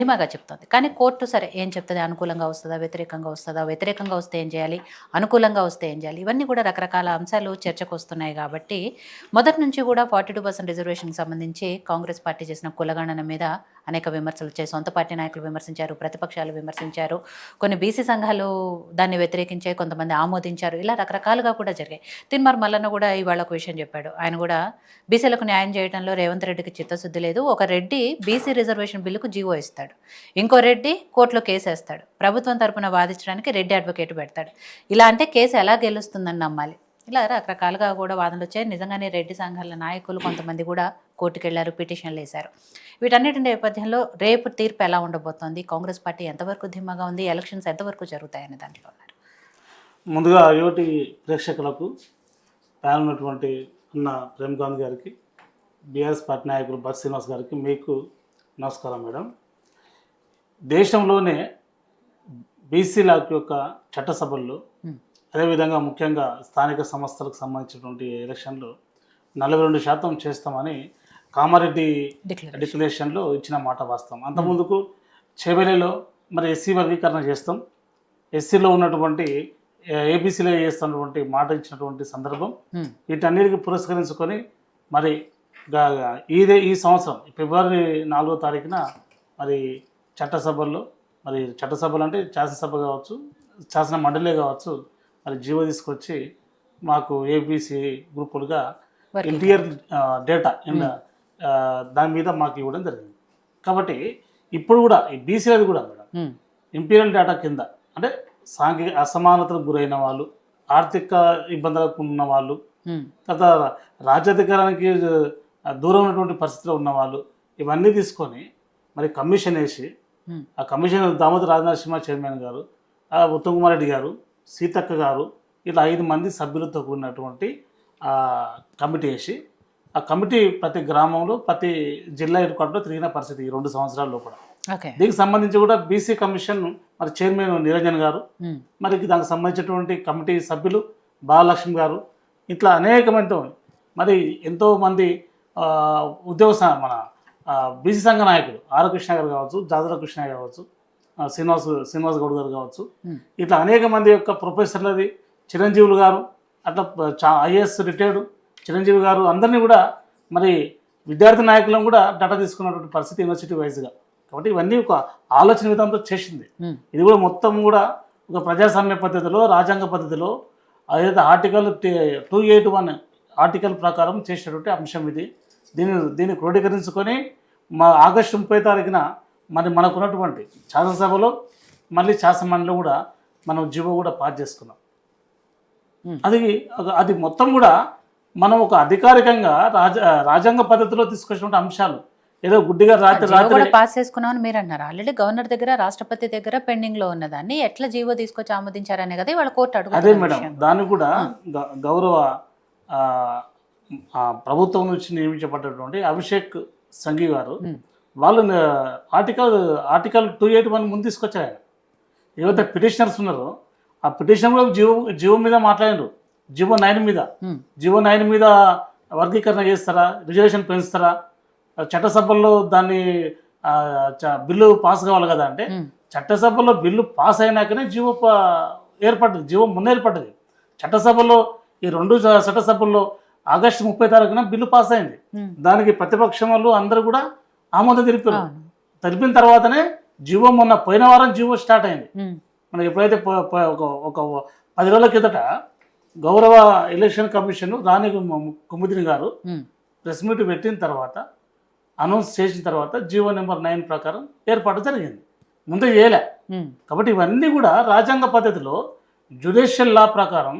ధీమాగా చెప్తుంది. కానీ కోర్టు సరే ఏం చెప్తది? అనుకూలంగా వస్తదా? వ్యతిరేకంగా వస్తదా? వ్యతిరేకంగా వస్తే ఏం చేయాలి? అనుకూలంగా వస్తే ఏం చేయాలి? ఇవన్నీ కూడా రకరకాల అంశాలు చర్చకొస్తున్నాయి కాబట్టి, మొదటి నుంచి కూడా 42% రిజర్వేషన్‌కి సంబంధించి కాంగ్రెస్ పార్టీ చేసిన కులగణన మీద అనేక విమర్శలొచ్చాయి. సొంత పార్టీ నాయకులు విమర్శించారు, ప్రతిపక్షాలు విమర్శించారు. కొన్ని బీసీ సంఘాలు దాన్ని వ్యతిరేకించాయి, కొంతమంది ఆమోదించారు. ఇలా రకరకాలుగా కూడా జరిగాయి. తిన్మార్ మల్లన్న కూడా ఇవాళ ఒక విషయం చెప్పాడు. ఆయన కూడా బీసీలకు న్యాయం చేయడంలో రేవంత్ రెడ్డికి చిత్తశుద్ధి లేదు. ఒక రెడ్డి బీసీ రిజర్వేషన్ బిల్లుకు జీవో ఇస్తాడు. ఇంకో రెడ్డి కోర్టులో కేసేస్తాడు. ప్రభుత్వం తరపున వాదించడానికి రెడ్డి అడ్వకేట్ పెడతాడు. ఇలా అంటే కేసు ఎలా గెలుస్తుందని నమ్మాలి. ఇలా రకరకాలుగా కూడా వాదనలు వచ్చాయి. నిజంగానే రెడ్డి సంఘాల నాయకులు కొంతమంది కూడా కోర్టుకెళ్లారు, పిటిషన్లు వేశారు. వీటన్నిటి నేపథ్యంలో రేపు తీర్పు ఎలా ఉండబోతోంది? కాంగ్రెస్ పార్టీ ఎంతవరకు ధీమాగా ఉంది? ఎలక్షన్స్ ఎంతవరకు జరుగుతాయనే దాంట్లో ఉన్నారు. ముందుగా యువటి ప్రేక్షకులకు ప్యానల్ ఉన్నటువంటి అన్న ప్రేమ్కాంత్ గారికి, బీఆర్ఎస్ పార్టీ నాయకులు బట్ శ్రీనివాస్ గారికి మీకు నమస్కారం మేడం. దేశంలోనే బీసీల యొక్క చట్టసభల్లో అదేవిధంగా ముఖ్యంగా స్థానిక సంస్థలకు సంబంధించినటువంటి ఎలక్షన్లు 42% చేస్తామని కామారెడ్డి డిక్లరేషన్లో ఇచ్చిన మాట వాస్తవం. అంతకుముందుకు చేవెలలో మరి ఎస్సీ వర్గీకరణ చేస్తాం, ఎస్సీలో ఉన్నటువంటి ఏబీసీలో చేస్తున్నటువంటి మాట ఇచ్చినటువంటి సందర్భం. వీటన్నిటికీ పురస్కరించుకొని మరి ఈ సంవత్సరం ఫిబ్రవరి 4వ తారీఖున మరి చట్టసభల్లో, మరి చట్టసభలు అంటే శాసనసభ కావచ్చు, శాసన మండలే కావచ్చు, మరి జీవో తీసుకొచ్చి మాకు ఏబీసీ గ్రూపులుగా ఇంటీరియర్ డేటా దాని మీద మాకు ఇవ్వడం జరిగింది. కాబట్టి ఇప్పుడు కూడా ఈ బీసీలది కూడా మేడం ఇంపీరియల్ డేటా కింద అంటే సాంఘిక అసమానతలకు గురైన వాళ్ళు, ఆర్థిక ఇబ్బందులకు ఉన్న వాళ్ళు, తర్వాత రాజ్యాధికారానికి దూరం ఉన్నటువంటి పరిస్థితిలో ఉన్నవాళ్ళు, ఇవన్నీ తీసుకొని మరి కమిషన్ వేసి ఆ కమిషన్ దామోదర రాజనరసింహ చైర్మన్ గారు, ఉత్తమ్ కుమార్ రెడ్డి గారు, సీతక్క గారు, ఇలా 5 మంది సభ్యులతో కూడినటువంటి కమిటీ వేసి ఆ కమిటీ ప్రతి గ్రామంలో ప్రతి జిల్లా హెడ్ క్వార్టర్లో తిరిగిన పరిస్థితి ఈ 2 సంవత్సరాల లోపల. దీనికి సంబంధించి కూడా బీసీ కమిషన్ మరి చైర్మన్ నిరంజన్ గారు, మరి దానికి సంబంధించినటువంటి కమిటీ సభ్యులు బాలలక్ష్మి గారు, ఇట్లా అనేకమంది మరి ఎంతోమంది మన బీసీ సంఘ నాయకులు ఆర్ కృష్ణ గారు కావచ్చు, జాజర కృష్ణ కావచ్చు, శ్రీనివాస్ గౌడ్ గారు కావచ్చు, ఇట్లా అనేక మంది యొక్క ప్రొఫెసర్లది, చిరంజీవులు గారు, అట్లా ఐఏఎస్ రిటైర్డ్ చిరంజీవి గారు, అందరినీ కూడా మరి విద్యార్థి నాయకులను కూడా డేటా తీసుకున్నటువంటి పరిస్థితి యూనివర్సిటీ వైజ్గా. కాబట్టి ఇవన్నీ ఒక ఆలోచన విధానంతో చేసింది. ఇది కూడా మొత్తం కూడా ఒక ప్రజాస్వామ్య పద్ధతిలో, రాజ్యాంగ పద్ధతిలో అదైతే ఆర్టికల్ 281 ఆర్టికల్ ప్రకారం చేసినటువంటి అంశం ఇది. దీన్ని క్రోడీకరించుకొని మా ఆగస్టు 30 తారీఖున మరి మనకున్నటువంటి శాసనసభలో మళ్ళీ శాసనమండలిలో కూడా మనం జీవో కూడా పాస్ చేసుకున్నాం. అది మొత్తం కూడా మనం ఒక అధికారికంగా రాజ్యాంగ పద్ధతిలో తీసుకొచ్చినటువంటి అంశాలు. ఏదో గుడ్డిగా రాత్రి పాస్ చేసుకున్నామని మీరు అన్నారు. ఆల్రెడీ గవర్నర్ దగ్గర, రాష్ట్రపతి దగ్గర పెండింగ్ లో ఉన్నదాన్ని ఎట్లా జీవో తీసుకొచ్చి ఆమోదించారనే కదా వాళ్ళ కోర్టు అడుగుతుంది. అదే మేడం, దాన్ని కూడా గౌరవ ప్రభుత్వం నుంచి నియమించబడ్డటువంటి అభిషేక్ సంఘీ గారు వాళ్ళు ఆర్టికల్ 281 ముందు తీసుకొచ్చారు. ఆయన ఏవైతే పిటిషనర్స్ ఉన్నారో ఆ పిటిషన్ కూడా జీవో మీద మాట్లాడారు. జీవో 9 మీద వర్గీకరణ చేస్తారా, రిజర్వేషన్ పెంచుతారా, చట్టసభల్లో దాన్ని బిల్లు పాస్ కావాలి కదా అంటే చట్టసభలో బిల్లు పాస్ అయినాకనే జీవో ఏర్పడ్డది. జీవో ముందు ఏర్పడ్డది. చట్టసభలో ఈ 2 చట్టసభల్లో ఆగస్టు 30 తారీఖున బిల్లు పాస్ అయింది. దానికి ప్రతిపక్షం వాళ్ళు అందరూ కూడా ఆమోదం తెలిపిన తర్వాతనే జీవో మొన్న పోయిన వారం జీవో స్టార్ట్ అయింది. మనం ఎప్పుడైతే ఒక 10 రోజుల కిందట గౌరవ ఎలక్షన్ కమిషన్ రాణి కుముదిని గారు ప్రెస్ మీట్ పెట్టిన తర్వాత అనౌన్స్ చేసిన తర్వాత జీవో నెంబర్ 9 ప్రకారం ఏర్పాటు జరిగింది. ముందే చేయలే. కాబట్టి ఇవన్నీ కూడా రాజ్యాంగ పద్ధతిలో జ్యుడిషియల్ లా ప్రకారం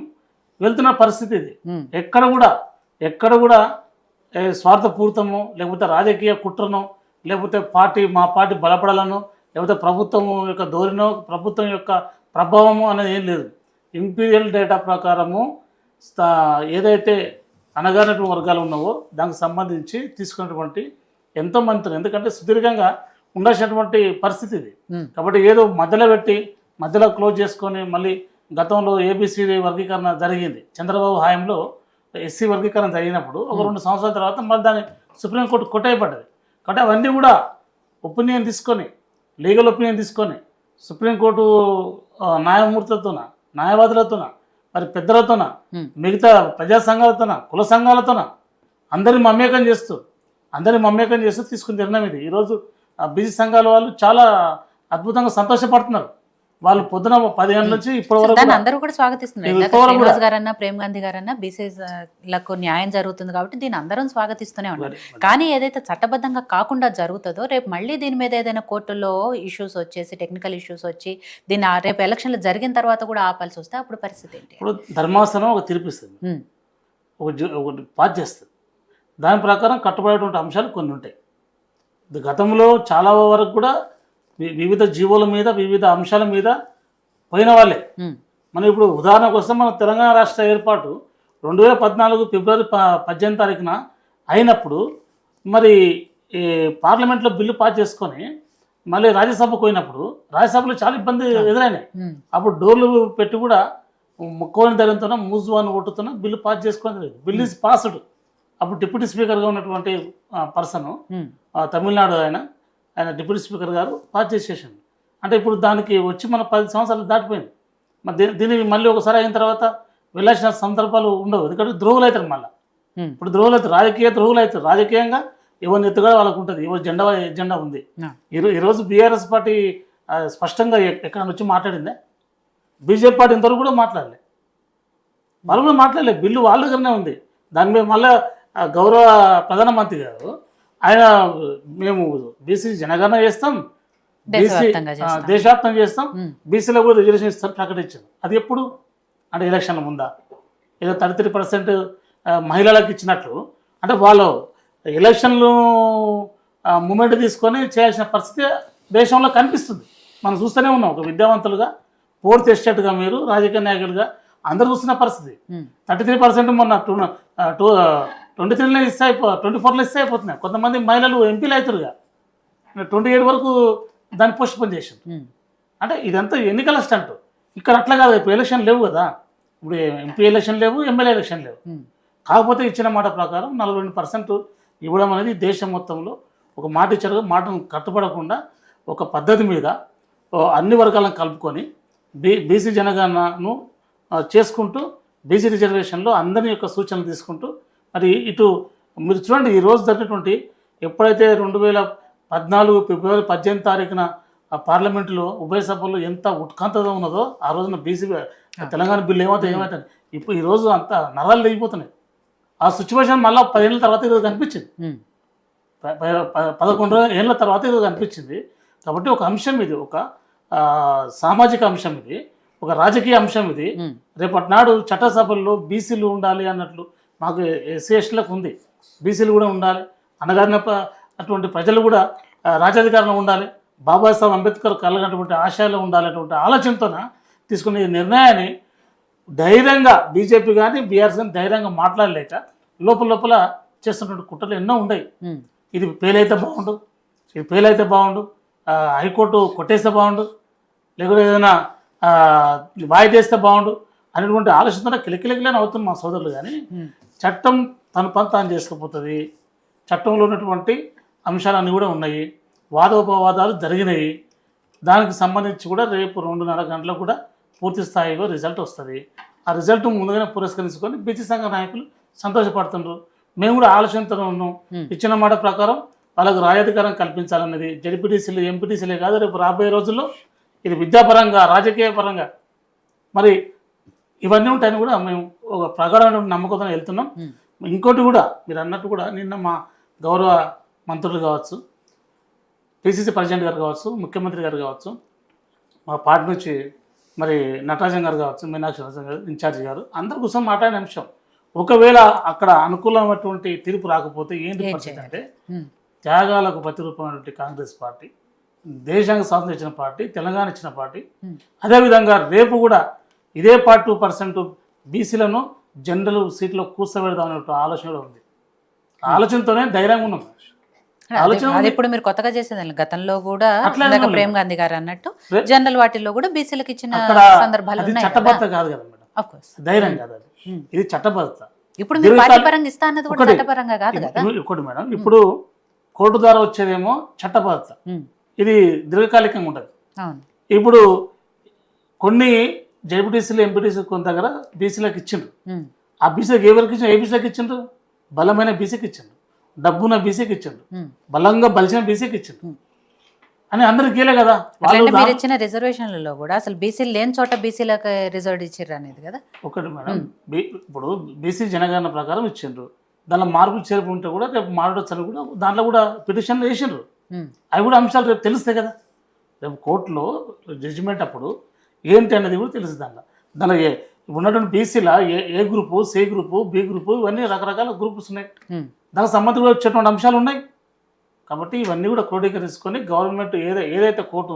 వెళ్తున్న పరిస్థితి ఇది. ఎక్కడ కూడా స్వార్థపూరితమో లేకపోతే రాజకీయ కుట్రనో లేకపోతే మా పార్టీ బలపడాలనో లేకపోతే ప్రభుత్వం యొక్క ధోరణో ప్రభుత్వం యొక్క ప్రభావము అనేది ఏం లేదు. ఇంపీరియల్ డేటా ప్రకారము ఏదైతే అణగారినటువంటి వర్గాలు ఉన్నావో దానికి సంబంధించి తీసుకున్నటువంటి ఎంతో మంత్రులు, ఎందుకంటే సుదీర్ఘంగా ఉండాల్సినటువంటి పరిస్థితి ఇది. కాబట్టి ఏదో మధ్యలో క్లోజ్ చేసుకొని మళ్ళీ గతంలో ఏబీసీ వర్గీకరణ జరిగింది. చంద్రబాబు హయాంలో ఎస్సీ వర్గీకరణ జరిగినప్పుడు ఒక 2 సంవత్సరాల తర్వాత మళ్ళీ దాన్ని సుప్రీంకోర్టు కొట్టేయబడ్డది. కాబట్టి అవన్నీ కూడా ఒపీనియన్ తీసుకొని లీగల్ ఒపీనియన్ తీసుకొని సుప్రీంకోర్టు న్యాయమూర్తులతోన, న్యాయవాదులతోన, మరి పెద్దలతోన, మిగతా ప్రజా సంఘాలతోన, కుల సంఘాలతోన అందరిని మమేకం చేస్తూ తీసుకున్న నిర్ణయం ఇది. ఈరోజు బీసీ సంఘాల వాళ్ళు చాలా అద్భుతంగా సంతోషపడుతున్నారు. వాళ్ళు పొద్దున 10 గంటల నుంచి ఇప్పటి వరకు దాన్ని అందరూ కూడా స్వాగతిస్తున్నారు. శ్రీనివాస్ గారన్నా, ప్రేమ్ గాంధీ గారన్నా బీసీలకు న్యాయం జరుగుతుంది కాబట్టి దీన్ని అందరం స్వాగతిస్తూనే ఉన్నారు. కానీ ఏదైతే చట్టబద్ధంగా కాకుండా జరుగుతుందో రేపు మళ్ళీ దీని మీద ఏదైనా కోర్టులో ఇష్యూస్ వచ్చేసి, టెక్నికల్ ఇష్యూస్ వచ్చి దీన్ని రేపు ఎలక్షన్లు జరిగిన తర్వాత కూడా ఆపాల్సి వస్తే అప్పుడు పరిస్థితి ఏంటి? ఇప్పుడు ధర్మాసనం ఒక తీర్పిస్తుంది, ఒకటి పాస్ చేస్తుంది. దాని ప్రకారం కట్టుబడేటువంటి అంశాలు కొన్ని ఉంటాయి. గతంలో చాలా వరకు కూడా వివిధ జీవోల మీద, వివిధ అంశాల మీద పోయిన వాళ్ళే. మనం ఇప్పుడు ఉదాహరణకు వస్తే మన తెలంగాణ రాష్ట్ర ఏర్పాటు 2014 ఫిబ్రవరి 18 తారీఖున అయినప్పుడు మరి ఈ పార్లమెంట్లో బిల్లు పాస్ చేసుకొని మళ్ళీ రాజ్యసభకు పోయినప్పుడు రాజ్యసభలో చాలా ఇబ్బంది ఎదురైనాయి. అప్పుడు డోర్లు పెట్టి కూడా ముక్కుని ధైర్యంతో మూజువాన్ని ఓటుతున్న బిల్లు పాస్ చేసుకొని బిల్ ఈజ్ పాస్డ్. అప్పుడు డిప్యూటీ స్పీకర్గా ఉన్నటువంటి పర్సన్ తమిళనాడు ఆయన డిప్యూటీ స్పీకర్ గారు పాస్ చేసేసాడు. అంటే ఇప్పుడు దానికి వచ్చి మన 10 సంవత్సరాలు దాటిపోయింది. మరి దీనికి మళ్ళీ ఒకసారి అయిన తర్వాత వెళ్ళాల్సిన సందర్భాలు ఉండవు. ఎందుకంటే ద్రోహులు అవుతారు. మళ్ళీ ఇప్పుడు ద్రోహులు అవుతారు, రాజకీయ ద్రోహులు అవుతారు. రాజకీయంగా ఎవరిని ఎత్తుగా వాళ్ళకు ఉంటుంది, ఎవరు ఎజెండా ఉంది. ఈరోజు బీఆర్ఎస్ పార్టీ స్పష్టంగా ఎక్కడ వచ్చి మాట్లాడిందే. బీజేపీ పార్టీ ఇంతవరకు కూడా మాట్లాడలే, వాళ్ళు కూడా మాట్లాడలేదు. బిల్లు వాళ్ళ దగ్గరనే ఉంది. దాని మీద మళ్ళీ గౌరవ ప్రధానమంత్రి గారు ఆయన మేము బీసీ జనగణన చేస్తాం, దేశవ్యాప్తంగా చేస్తాం, బీసీలో కూడా రిజర్వేషన్ ఇస్తాం ప్రకటించారు. అది ఎప్పుడు అంటే ఎలక్షన్ల ముందా? ఏదో 33% మహిళలకు ఇచ్చినట్లు. అంటే వాళ్ళు ఎలక్షన్లు మూమెంట్ తీసుకొని చేయాల్సిన పరిస్థితి దేశంలో కనిపిస్తుంది. మనం చూస్తూనే ఉన్నాం. ఒక విద్యావంతులుగా, ఫోర్త్ ఎస్టేట్గా, మీరు రాజకీయ నాయకులుగా అందరూ చూస్తున్న పరిస్థితి. 33% మొన్న 23లో ఇస్తే 24లో ఇస్తే అయిపోతున్నాయి. కొంతమంది మహిళలు ఎంపీలు అవుతారుగా, 28 వరకు దాన్ని పోస్ట్ పోన్ చేసింది. అంటే ఇదంతా ఎన్నికల స్టంట్. ఇక్కడ అట్లా కాదు. ఇప్పుడు ఎలక్షన్ లేవు కదా, ఇప్పుడు ఎంపీ ఎలక్షన్ లేవు, ఎమ్మెల్యే ఎలక్షన్ లేవు. కాకపోతే ఇచ్చిన మాట ప్రకారం 42% ఇవ్వడం అనేది దేశం మొత్తంలో ఒక మాట ఇచ్చారుగా, మాటను కట్టుబడకుండా ఒక పద్ధతి మీద అన్ని వర్గాలను కలుపుకొని బీసీ జనగణనను చేసుకుంటూ బీసీ రిజర్వేషన్లో అందరి యొక్క సూచనలు తీసుకుంటూ మరి ఇటు మీరు చూడండి. ఈరోజు జరిగినటువంటి ఎప్పుడైతే 2014 ఫిబ్రవరి 18 తారీఖున పార్లమెంటులో ఉభయ సభల్లో ఎంత ఉత్కంఠత ఉన్నదో ఆ రోజున బీసీ తెలంగాణ బిల్లు ఏమవుతుంది. ఇప్పుడు ఈరోజు అంతా నరాలు లేకపోతున్నాయి. ఆ సిచ్యువేషన్ మళ్ళీ 10 ఏళ్ళ తర్వాత ఈరోజు కనిపించింది. 11 ఏళ్ళ తర్వాత ఈరోజు కనిపించింది. కాబట్టి ఒక అంశం ఇది, ఒక సామాజిక అంశం ఇది, ఒక రాజకీయ అంశం ఇది. రేపటి నాడు చట్టసభల్లో బీసీలు ఉండాలి అన్నట్లు మాకు ఎస్సీ ఎస్టీలకు ఉంది. బీసీలు కూడా ఉండాలి, అనగారిన అటువంటి ప్రజలు కూడా రాజ్యాధికారంలో ఉండాలి, బాబాసాహెబ్ అంబేద్కర్ కలగనటువంటి ఆశయాలు ఉండాలనేటువంటి ఆలోచనతోన తీసుకునే నిర్ణయాన్ని ధైర్యంగా బీజేపీ కానీ బీఆర్ఎస్ కానీ ధైర్యంగా మాట్లాడలేక లోపల చేస్తున్నటువంటి కుట్రలు ఎన్నో ఉన్నాయి. ఇది ఫెయిల్ అయితే బాగుండు, హైకోర్టు కొట్టేస్తే బాగుండు, లేకపోతే ఏదైనా వాయిదా చేస్తే బాగుండు అనేటువంటి ఆలోచనతో కిలకిలకిలని అవుతుంది మా సోదరులు. కానీ చట్టం తన పని తాను చేసుకుపోతుంది. చట్టంలో ఉన్నటువంటి అంశాలన్నీ కూడా ఉన్నాయి, వాదోపవాదాలు జరిగినాయి. దానికి సంబంధించి కూడా రేపు 2:30 గంటలకు కూడా పూర్తి స్థాయిలో రిజల్ట్ వస్తుంది. ఆ రిజల్ట్ ముందుగానే పురస్కరించుకొని బీసీ సంఘ నాయకులు సంతోషపడుతున్నారు. మేము కూడా ఆలోచనతో ఉన్నాం. ఇచ్చిన మాట ప్రకారం వాళ్ళకు రాజాధికారం కల్పించాలన్నది జడ్పీటీసీలు, ఎంపీటీసీలే కాదు, రేపు రాబోయే రోజుల్లో ఇది విద్యాపరంగా, రాజకీయ పరంగా మరి ఇవన్నీ ఉంటాయని కూడా మేము ఒక ప్రగాఢమైన నమ్మకంతో వెళ్తున్నాం. ఇంకోటి కూడా మీరు అన్నట్టు కూడా నిన్న మా గౌరవ మంత్రులు కావచ్చు, పిసిసి ప్రెసిడెంట్ గారు కావచ్చు, ముఖ్యమంత్రి గారు కావచ్చు, మా పార్టీ నుంచి మరి నటరాజన్ గారు కావచ్చు, మీనాక్షి రాజన్ గారు ఇన్ఛార్జి గారు, అందరి కోసం మాట్లాడిన అంశం. ఒకవేళ అక్కడ అనుకూలమైనటువంటి తీర్పు రాకపోతే ఏంటి పరిస్థితి అంటే త్యాగాలకు ప్రతిరూపమైనటువంటి కాంగ్రెస్ పార్టీ, దేశానికి స్వాతంత్రం ఇచ్చిన పార్టీ, తెలంగాణ ఇచ్చిన పార్టీ, అదేవిధంగా రేపు కూడా ఇదే 2% బీసీలను జనరల్ సీట్లో కూర్చోబెడదామనే ఆలోచన కూడా ఉంది. ఆలోచనతోనే ధైర్యంగా ఉన్నాం. అది ఇప్పుడు మీరు కొత్తగా చేసేదాన్ని గతంలో కూడా ప్రేమ్ గాంధీ గారు అన్నట్టు జనరల్ వాటిల్లో కూడా బీసీలకు ఇచ్చిన సందర్భాలు చట్టబద్ధత కాదు కదా మేడం, ధైర్యం కాదు అది, ఇది చట్టబద్ధత. ఇప్పుడు మీరు పార్టీ పరంగా ఇస్తా అన్నది కూడా చట్టపరంగా కాదు కదా. ఒకటి మేడం, ఇప్పుడు కోర్టు ద్వారా వచ్చేదేమో చట్టబద్ధత, ఇది దీర్ఘకాలికంగా ఉంటుంది. అవును. ఇప్పుడు కొన్ని జడ్పీటీసీలు ఎంపీటీసీ కొంత దగ్గర బీసీలకు ఇచ్చిండ్రు. ఉమ్, ఆ బీసీలకు ఎవరికి ఇచ్చిండ్రు? ఏ బీసీలకు ఇచ్చిండ్రు? బలమైన బీసీకి ఇచ్చిండ్రు, డబ్బున్న బీసీకి ఇచ్చిండ్రు, ఉమ్. బలంగా బలిసిన బీసీకి ఇచ్చిండ్రు అని అందరికి ఇయ్యలే కదా. అట్లంటే మీరు ఇచ్చిన రిజర్వేషన్లలో కూడా అసలు బీసీలు లేని చోట బీసీలకు రిజర్వ్ ఇచ్చిర్రు అనేది కదా. ఒకటి మేడం, ఇప్పుడు బీసీ జనగణన ప్రకారం ఇచ్చిండ్రు, దానిలో మార్పులు చేర్పు ఉంటే కూడా రేపు మాట్లాడొచ్చని కూడా దాంట్లో కూడా పిటిషన్లు వేసిండ్రు. ఉమ్, అవి కూడా అంశాలు రేపు తెలుస్తాయి కదా. రేపు కోర్టులో జడ్జిమెంట్ అప్పుడు ఏంటి అనేది కూడా తెలుసు. దానిలో ఉన్నటువంటి బీసీలా A group, C group, B group, ఇవన్నీ రకరకాల గ్రూప్స్ ఉన్నాయి. ఉమ్. దానికి సంబంధించి కూడా వచ్చేటువంటి అంశాలు ఉన్నాయి. కాబట్టి ఇవన్నీ కూడా క్రోడీకరించుకొని గవర్నమెంట్ ఏదైతే కోర్టు